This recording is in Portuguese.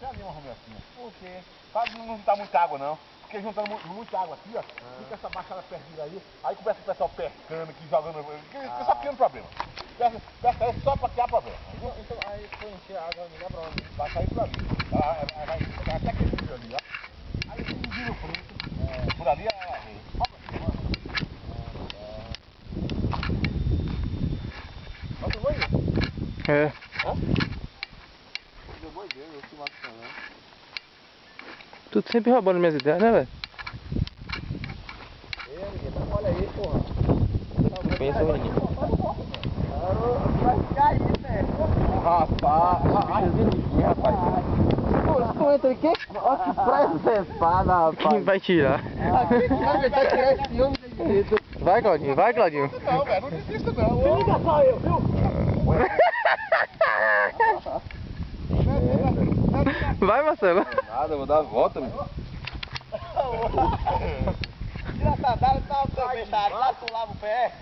ali uma romecinha. Por quê? Pra não juntar muita água não. Porque juntando muita água aqui, ó, fica essa baixada perdida aí começa o pessoal pescando aqui, jogando. Só criando problema. Pesca aí só pra criar problema. Então aí foi encher a água, me lembra onde? Vai sair por ali. Vai até aquele vídeo ali, ó. Aí tem um vídeo preto. Por ali é rei. Bota o boi? É. Hã? Deu boi dele, eu filmado também. Tu sempre roubando minhas ideias, né, velho? Olha aí, porra. Pensa, menino. Vai cair, velho. Rapaz, Tu entra aqui? Olha que preservada, rapaz. Quem vai tirar? Vai tirar esse homem de jeito. Vai, Claudinho, vai, Claudinho. não, velho, não desista não. Liga só eu, viu? Vai, Marcelo. Nada, eu vou dar a volta, meu. Tira essa d'água e tá o teu peixe. Lá tu lava o pé.